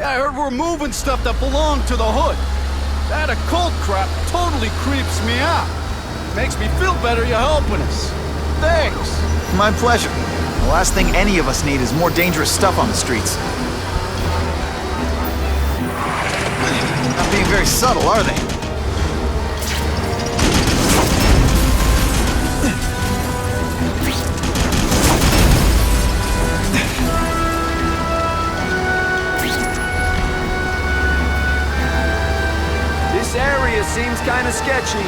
I heard we're moving stuff that belonged to the Hood. That occult crap totally creeps me out. Makes me feel better you're helping us. Thanks. My pleasure. The last thing any of us need is more dangerous stuff on the streets. Not being very subtle, are they? This area seems kind of sketchy.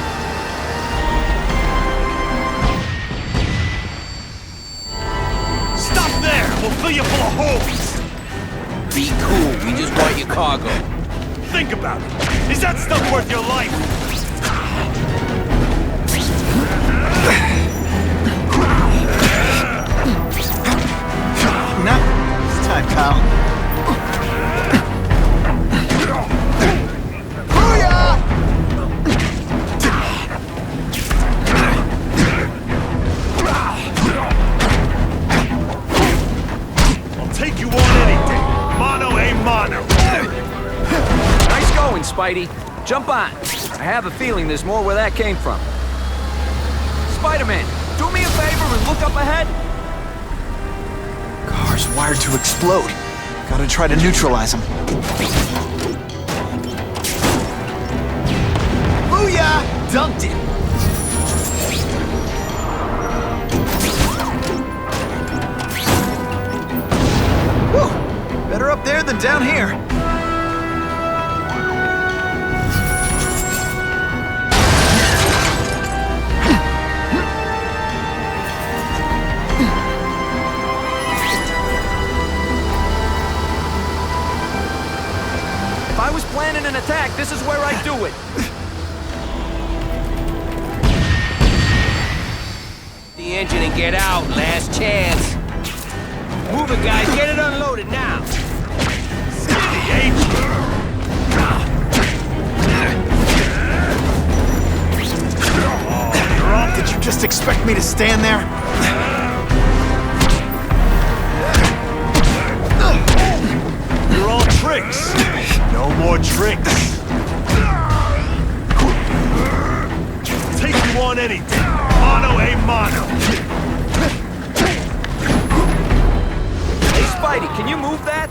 Stop there! We'll fill you full of holes! Be cool, we just bought your cargo. Think about it. Is that stuff worth your life? No, it's time, pal. I'll take you on anything. Mano a mano. Nice going, Spidey. Jump on. I have a feeling there's more where that came from. Spider-Man, do me a favor and look up ahead. Car's wired to explode. Gotta try to neutralize them. Booyah! Dunked it! Whew! Better up there than down here. If I was planning an attack, this is where I'd do it. The engine and get out, last chance. Move it, guys, get it unloaded now. Skinny, ain't you? Did you just expect me to stand there? You're all tricks. No more tricks. Take you on anything. Mano a mano. Hey, Spidey, can you move that?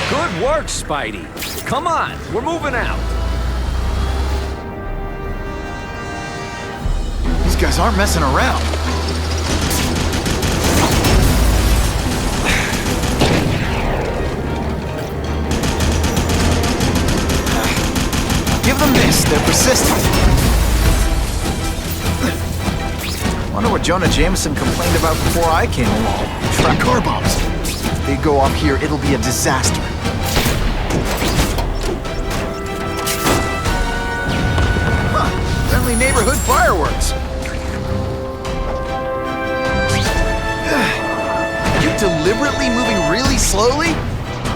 Good work, Spidey. Come on, we're moving out. These guys aren't messing around. Give them this, they're persistent. Wonder what Jonah Jameson complained about before I came along. Track car bombs. If they go off here, it'll be a disaster. Huh, friendly neighborhood fireworks. Are you deliberately moving really slowly?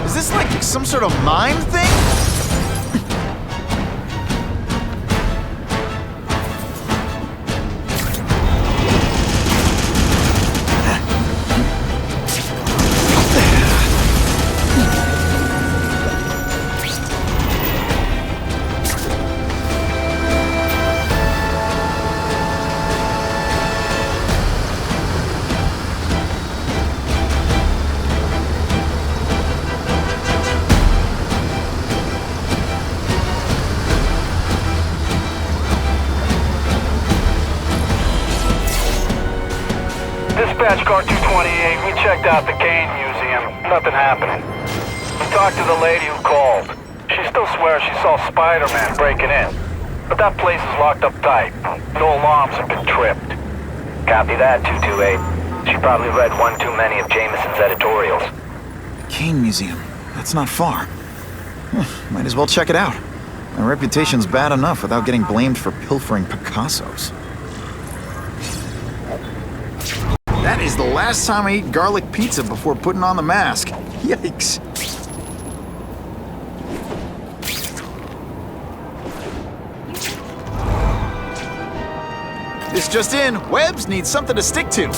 Is this like some sort of mime thing? Dispatch car 228, we checked out the Kane Museum. Nothing happening. We talked to the lady who called. She still swears she saw Spider-Man breaking in. But that place is locked up tight. No alarms have been tripped. Copy that, 228. She probably read one too many of Jameson's editorials. Kane Museum. That's not far. Might as well check it out. My reputation's bad enough without getting blamed for pilfering Picassos. That is the last time I ate garlic pizza before putting on the mask. Yikes. This just in, Webbs needs something to stick to.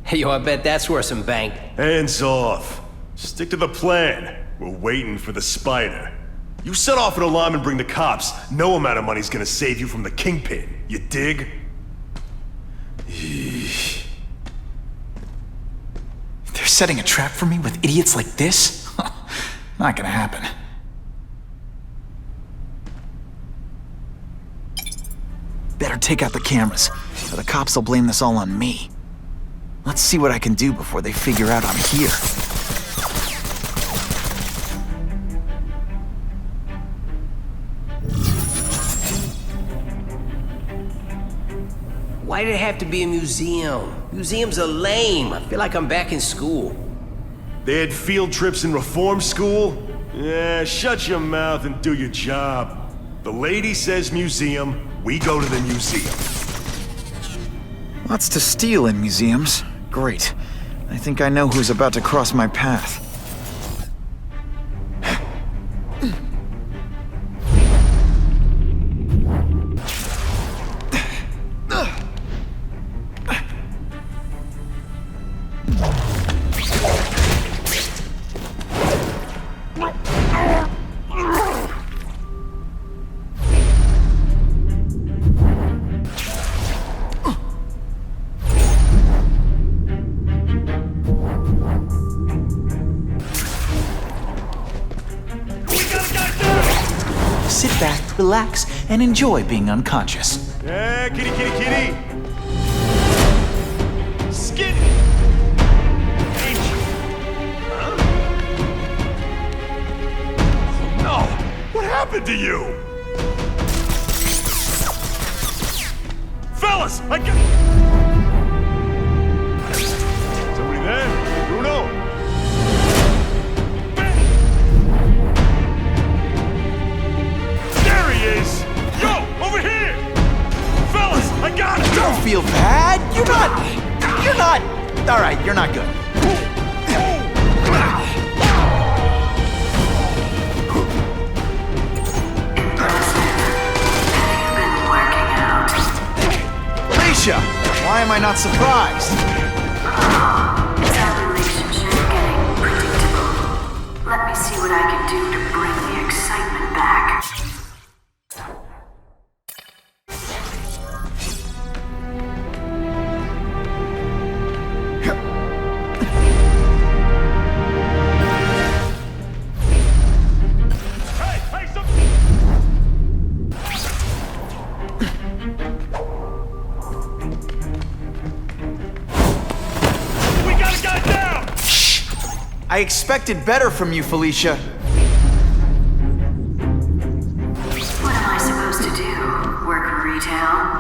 Hey, yo, I bet that's worth some bank. Hands off. Stick to the plan. We're waiting for the spider. You set off an alarm and bring the cops. No amount of money's gonna save you from the Kingpin. You dig? They're setting a trap for me with idiots like this? Not gonna happen. Better take out the cameras, or the cops will blame this all on me. Let's see what I can do before they figure out I'm here. Why did it have to be a museum? Museums are lame. I feel like I'm back in school. They had field trips in reform school? Yeah, shut your mouth and do your job. The lady says museum, we go to the museum. Lots to steal in museums. Great. I think I know who's about to cross my path. Sit back, relax, and enjoy being unconscious. Yeah, kitty, kitty, kitty. Skin. Ain't you? Huh? Oh, no. What happened to you? Fellas, I got... Somebody there? Bruno? Is. Yo, over here! Fellas, I got it! Don't feel bad. You're not. All right, you're not good. Alicia, why am I not surprised? Is our relationship getting predictable? Let me see what I can do to bring the excitement back. I expected better from you, Felicia. What am I supposed to do? Work retail?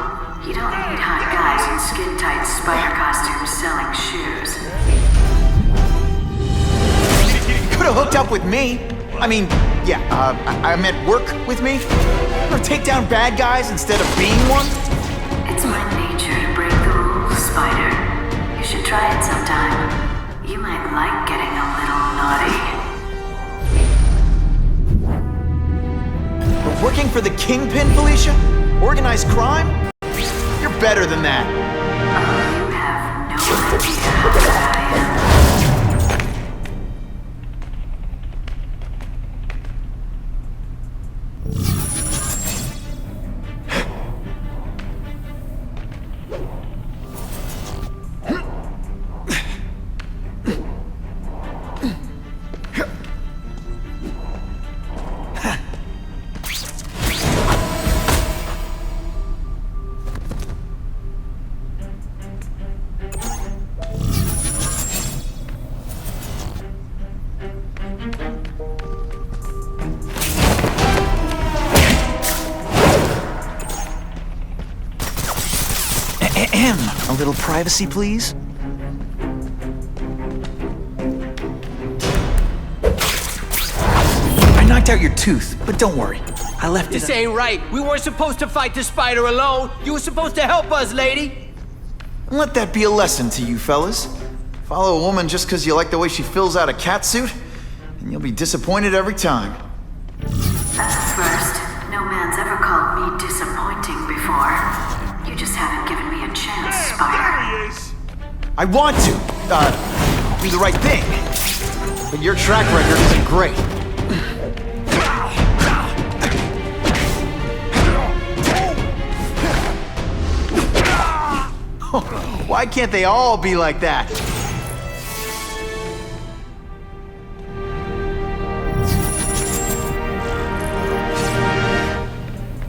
You don't need hot guys in skin-tight spider costumes selling shoes. You could have hooked up with me. I mean, yeah, I meant work with me. Or take down bad guys instead of being one. It's my nature to break the rules, Spider. You should try it sometime. You might like getting a little naughty. But working for the Kingpin, Felicia? Organized crime? You're better than that. Oh, you have no idea how good I am. A little privacy, please? I knocked out your tooth, but don't worry. I left This it... ain't right. We weren't supposed to fight the spider alone. You were supposed to help us, lady. And let that be a lesson to you, fellas. Follow a woman just because you like the way she fills out a catsuit, and you'll be disappointed every time. That's a first. No man's ever called me disappointing before. You just haven't given me a chance, Spider. There he is! I want to, do the right thing. But your track record isn't great. Why can't they all be like that?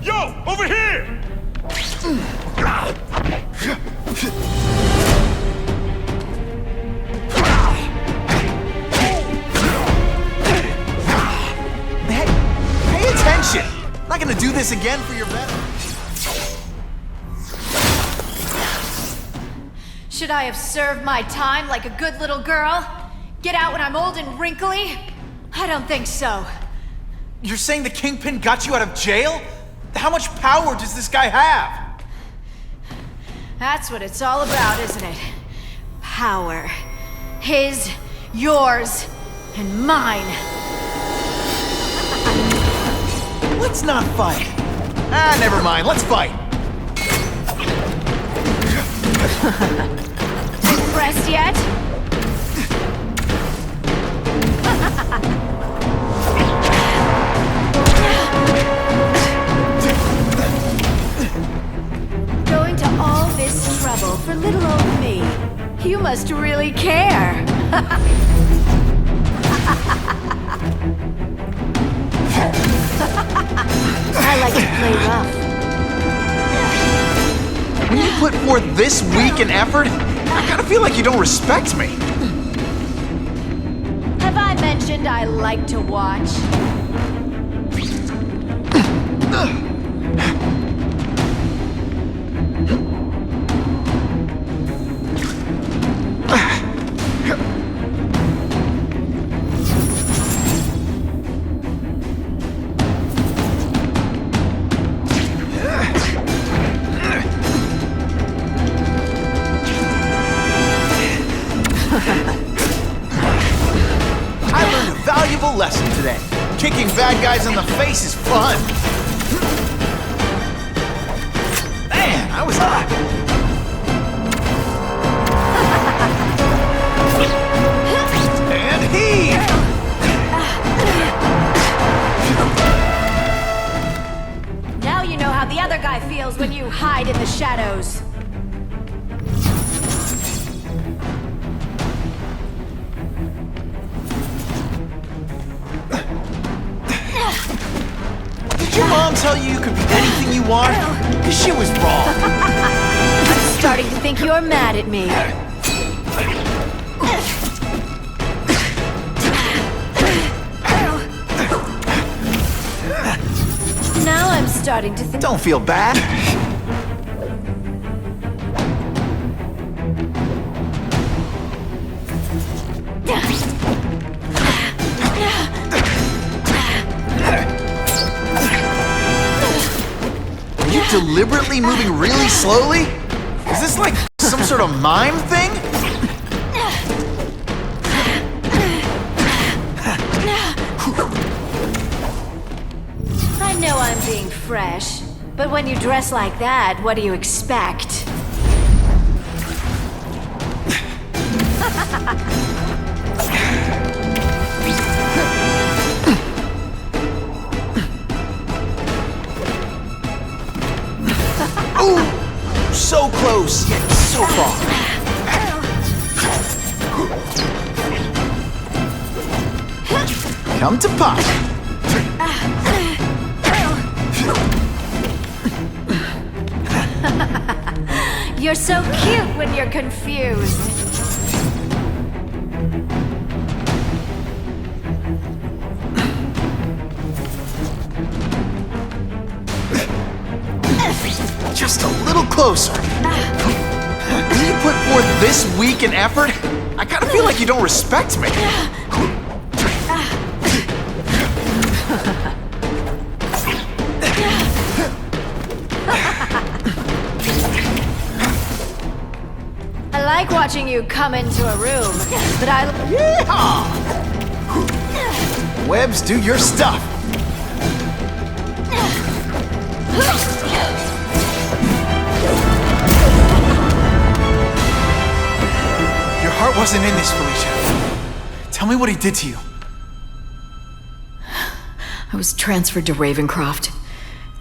Yo, over here! Hey, pay attention! I'm not gonna do this again for your better. Should I have served my time like a good little girl? Get out when I'm old and wrinkly? I don't think so. You're saying the Kingpin got you out of jail? How much power does this guy have? That's what it's all about, isn't it? Power. His, yours, and mine. Let's not fight. Ah, never mind. Let's fight. Impressed yet? Going to all this trouble for little old me. You must really care. I like to play rough. When you put forth this week and effort, I kinda feel like you don't respect me. Have I mentioned I like to watch? I learned a valuable lesson today. Kicking bad guys in the face is fun. Man, I was hot. And heave! Now you know how the other guy feels when you hide in the shadows. Did your mom tell you you could be anything you want? Because she was wrong. I'm starting to think you're mad at me. Now I'm starting to think... Don't feel bad. Are you deliberately moving really slowly? Is this like some sort of mime thing? I know I'm being fresh, but when you dress like that, what do you expect? Ooh! So close, yet so far. Come to pop. You're so cute when you're confused. Just a little closer. When you put forth this week and effort, I kinda feel like you don't respect me. I like watching you come into a room, but Yeehaw! Webs, do your stuff. wasn't in this, Felicia. Tell me what he did to you. I was transferred to Ravencroft.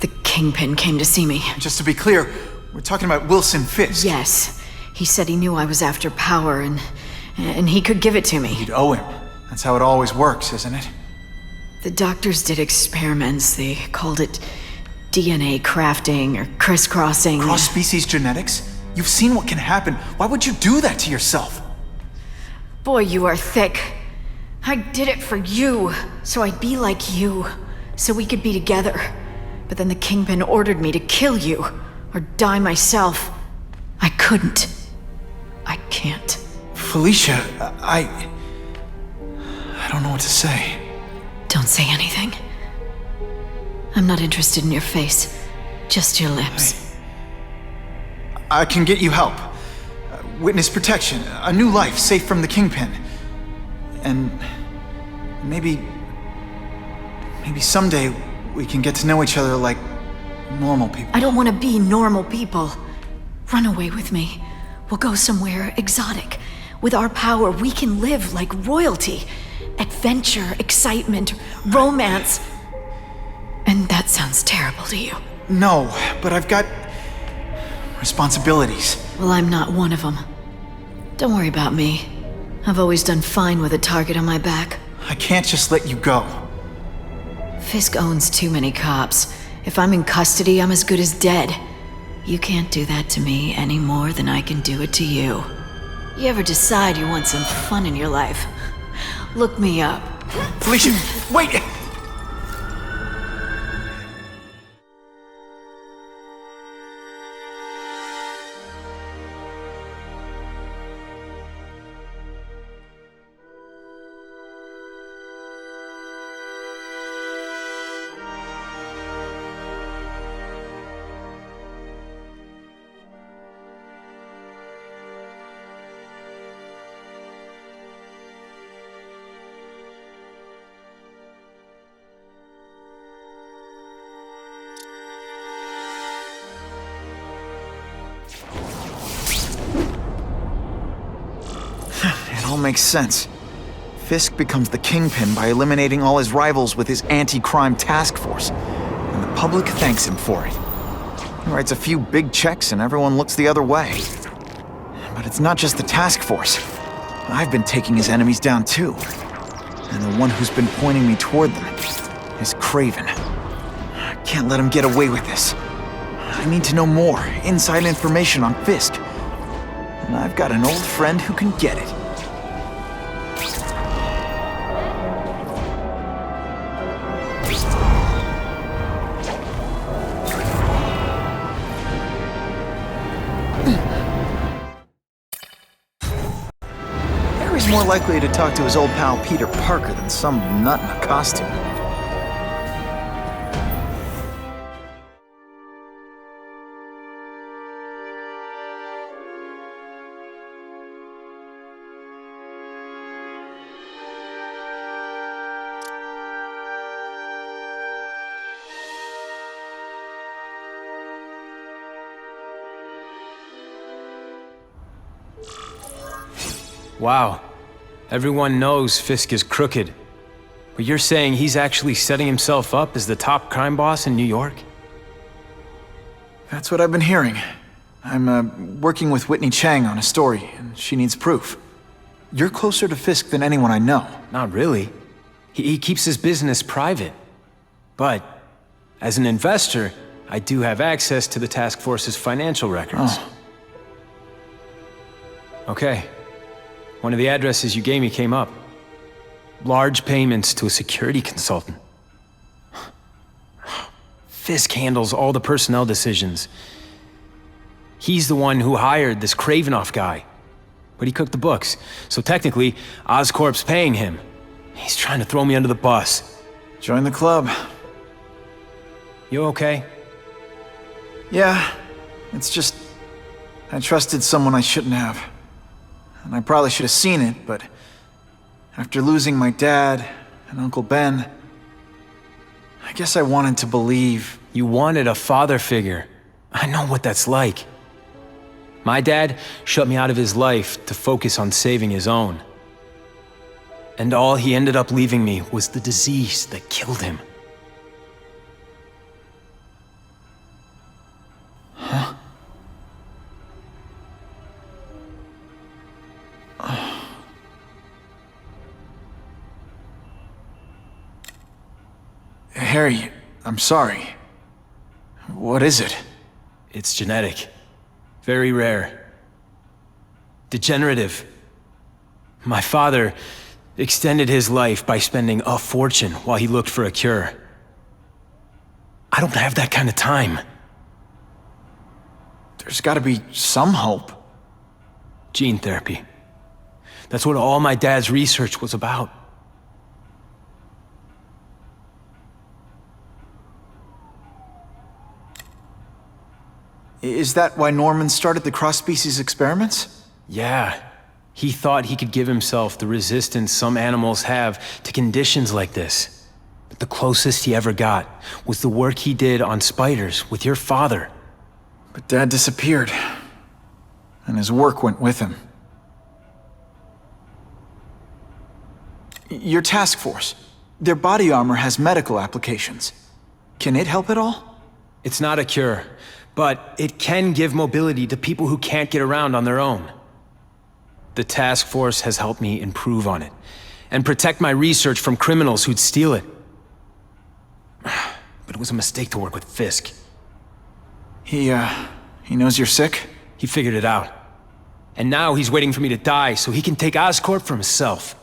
The Kingpin came to see me. Just to be clear, we're talking about Wilson Fisk. Yes. He said he knew I was after power and he could give it to me. You'd owe him. That's how it always works, isn't it? The doctors did experiments. They called it DNA crafting or crisscrossing. Cross-species genetics? You've seen what can happen. Why would you do that to yourself? Boy, you are thick. I did it for you, so I'd be like you, so we could be together. But then the Kingpin ordered me to kill you, or die myself. I couldn't. I can't. Felicia, I don't know what to say. Don't say anything. I'm not interested in your face, just your lips. I can get you help. Witness protection, a new life safe from the Kingpin. And maybe someday we can get to know each other like normal people. I don't want to be normal people. Run away with me. We'll go somewhere exotic. With our power, we can live like royalty. Adventure, excitement, romance. And that sounds terrible to you. No, but I've got responsibilities. Well, I'm not one of them. Don't worry about me. I've always done fine with a target on my back. I can't just let you go. Fisk owns too many cops. If I'm in custody, I'm as good as dead. You can't do that to me any more than I can do it to you. You ever decide you want some fun in your life? Look me up. Felicia, wait! It all makes sense. Fisk becomes the Kingpin by eliminating all his rivals with his anti-crime task force, and the public thanks him for it. He writes a few big checks and everyone looks the other way. But it's not just the task force. I've been taking his enemies down too. And the one who's been pointing me toward them is Kraven. I can't let him get away with this. I need to know more, inside information on Fisk. And I've got an old friend who can get it. Harry's more likely to talk to his old pal Peter Parker than some nut in a costume. Wow. Everyone knows Fisk is crooked. But you're saying he's actually setting himself up as the top crime boss in New York? That's what I've been hearing. I'm working with Whitney Chang on a story, and she needs proof. You're closer to Fisk than anyone I know. Not really. He keeps his business private. But, as an investor, I do have access to the task force's financial records. Oh. Okay. One of the addresses you gave me came up. Large payments to a security consultant. Fisk handles all the personnel decisions. He's the one who hired this Kravinoff guy. But he cooked the books, so technically, Oscorp's paying him. He's trying to throw me under the bus. Join the club. You okay? Yeah, it's just... I trusted someone I shouldn't have. And I probably should have seen it, but... after losing my dad and Uncle Ben... I guess I wanted to believe... You wanted a father figure. I know what that's like. My dad shut me out of his life to focus on saving his own. And all he ended up leaving me was the disease that killed him. Huh? Harry, I'm sorry. What is it? It's genetic. Very rare. Degenerative. My father extended his life by spending a fortune while he looked for a cure. I don't have that kind of time. There's gotta be some hope. Gene therapy. That's what all my dad's research was about. Is that why Norman started the cross-species experiments? Yeah. He thought he could give himself the resistance some animals have to conditions like this. But the closest he ever got was the work he did on spiders with your father. But Dad disappeared, and his work went with him. Your task force, their body armor has medical applications. Can it help at all? It's not a cure, but it can give mobility to people who can't get around on their own. The task force has helped me improve on it, and protect my research from criminals who'd steal it. But it was a mistake to work with Fisk. He knows you're sick? He figured it out. And now he's waiting for me to die so he can take Oscorp for himself.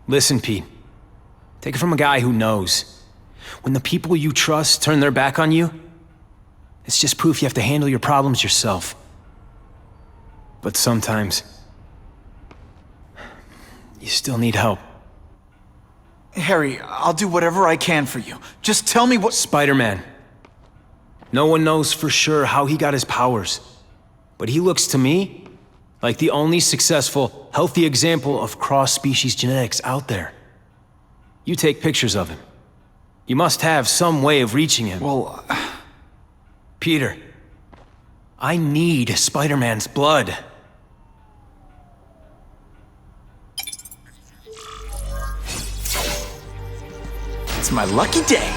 Listen, Pete. Take it from a guy who knows. When the people you trust turn their back on you, it's just proof you have to handle your problems yourself. But sometimes, you still need help. Harry, I'll do whatever I can for you. Just tell me what— Spider-Man. No one knows for sure how he got his powers. But he looks to me like the only successful, healthy example of cross-species genetics out there. You take pictures of him. You must have some way of reaching him. Well— Peter, I need Spider-Man's blood. It's my lucky day.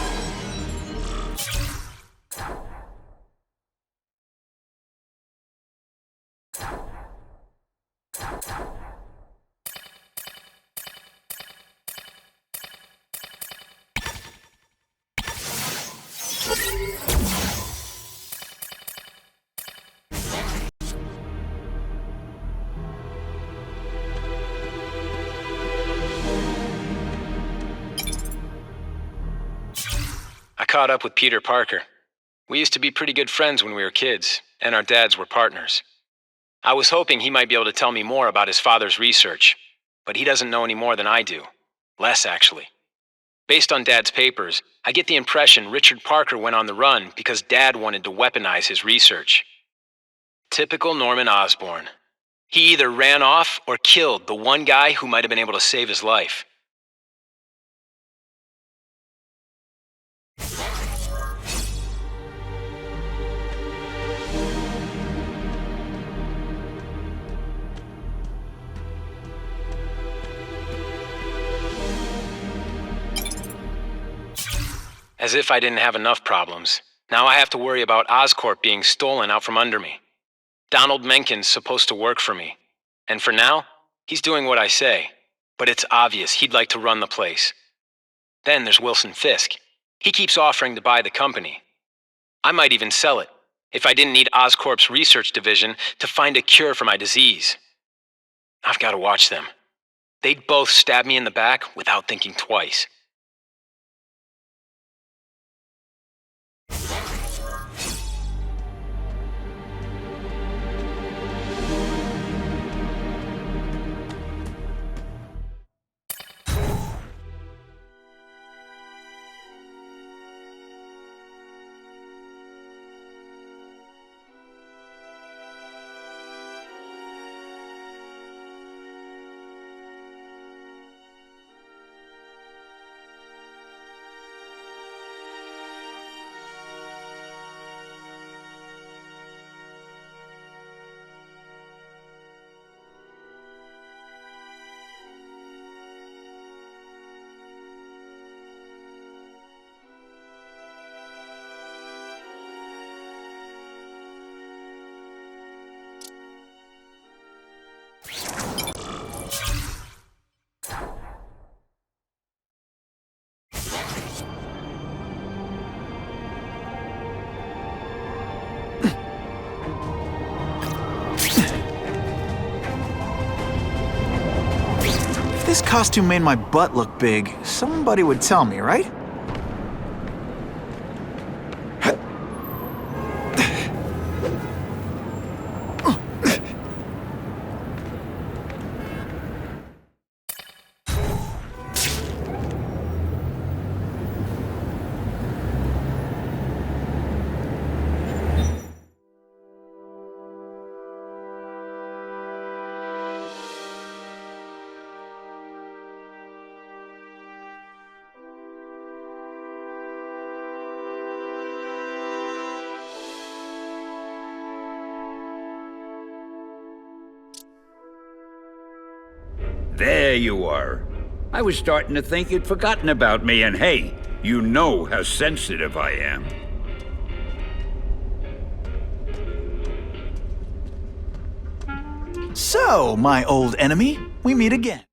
I caught up with Peter Parker. We used to be pretty good friends when we were kids, and our dads were partners. I was hoping he might be able to tell me more about his father's research, but he doesn't know any more than I do. Less, actually. Based on Dad's papers, I get the impression Richard Parker went on the run because Dad wanted to weaponize his research. Typical Norman Osborn. He either ran off or killed the one guy who might have been able to save his life. As if I didn't have enough problems. Now I have to worry about Oscorp being stolen out from under me. Donald Mencken's supposed to work for me. And for now, he's doing what I say. But it's obvious he'd like to run the place. Then there's Wilson Fisk. He keeps offering to buy the company. I might even sell it, if I didn't need Oscorp's research division to find a cure for my disease. I've got to watch them. They'd both stab me in the back without thinking twice. costume made my butt look big, somebody would tell me, right? There you are. I was starting to think you'd forgotten about me, and hey, you know how sensitive I am. So, my old enemy, we meet again.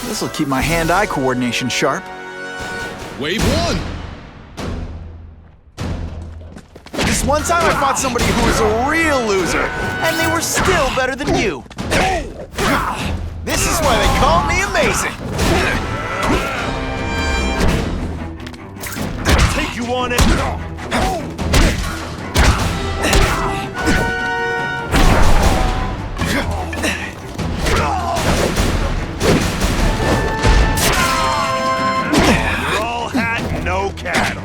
This'll keep my hand-eye coordination sharp. Wave 1! This one time I fought somebody who was a real loser, and they were still better than you. This is why they call me amazing. Take you on it. You're all hat, no cattle.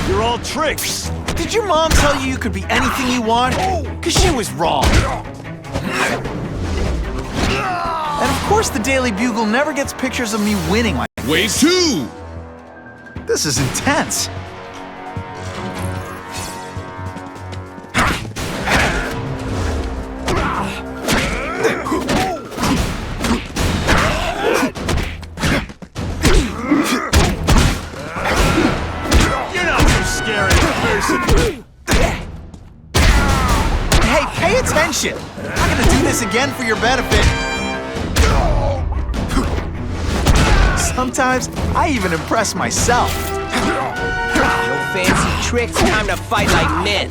You're all tricks. Did your mom tell you you could be anything you want? 'Cause she was wrong. And of course the Daily Bugle never gets pictures of me winning like this. Wave 2! This is intense. You're not so scary in person. Hey, pay attention! I'm not gonna do this again for your benefit. Sometimes I even impress myself. No fancy tricks, time to fight like men.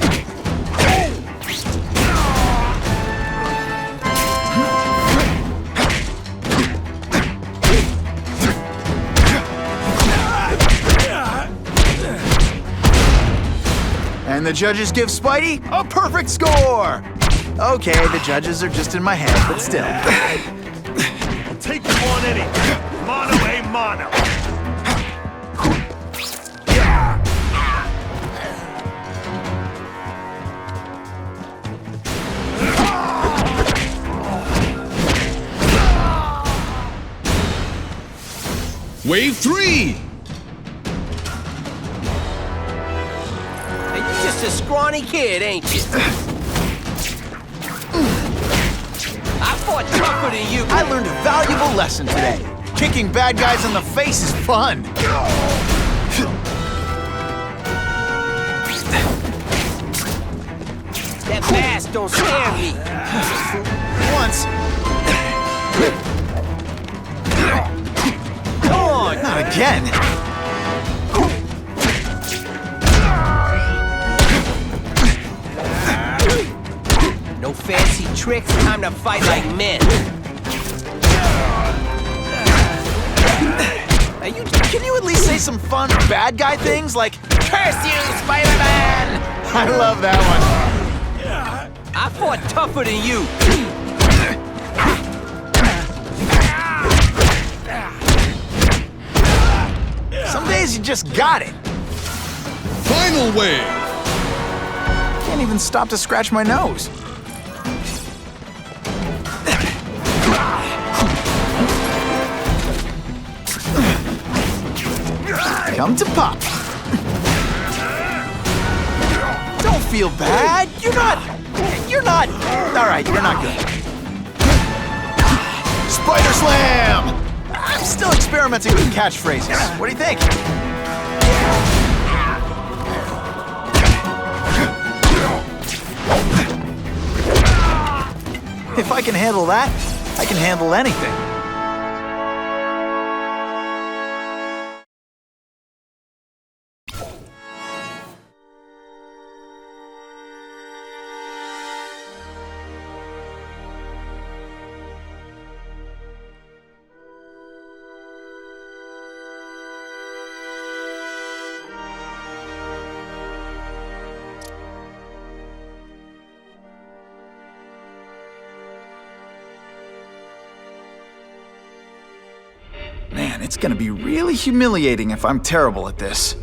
And the judges give Spidey a perfect score! Okay, the judges are just in my head, but still. I'll take you on any. Mono a mono. Wave 3! Hey, you just a scrawny kid, ain't you? I fought tougher than you. I learned a valuable lesson today. Kicking bad guys in the face is fun. That mask don't scare me. Once. Come on. Not again. No fancy tricks, time to fight like men. Hey, can you at least say some fun bad guy things like, "Curse you, Spider-Man"? I love that one. I fought tougher than you. Some days you just got it. Final wave! Can't even stop to scratch my nose. Come to pop. Don't feel bad. You're not. All right, you're not good. Spider Slam! I'm still experimenting with catchphrases. What do you think? If I can handle that, I can handle anything. Man, it's gonna be really humiliating if I'm terrible at this.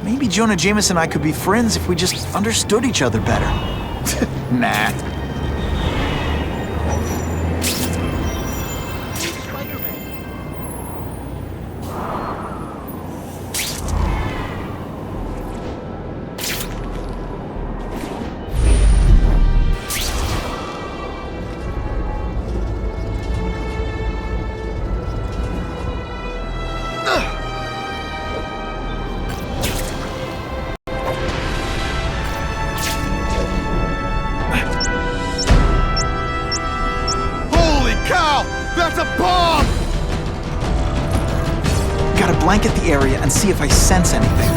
Maybe Jonah Jameson and I could be friends if we just understood each other better. Nah. That's a bomb! Gotta blanket the area and see if I sense anything.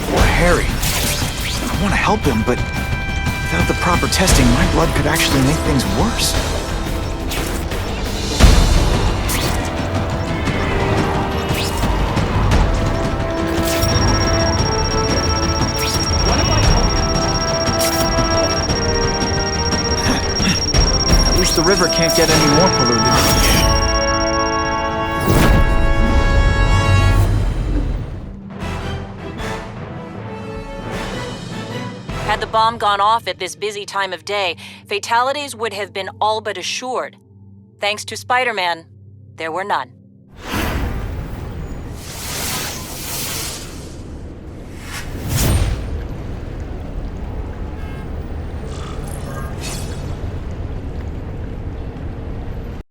Poor Harry. I want to help him, but without the proper testing, my blood could actually make things worse. At least the river can't get any more polluted. Had the bomb gone off at this busy time of day, fatalities would have been all but assured. Thanks to Spider-Man, there were none.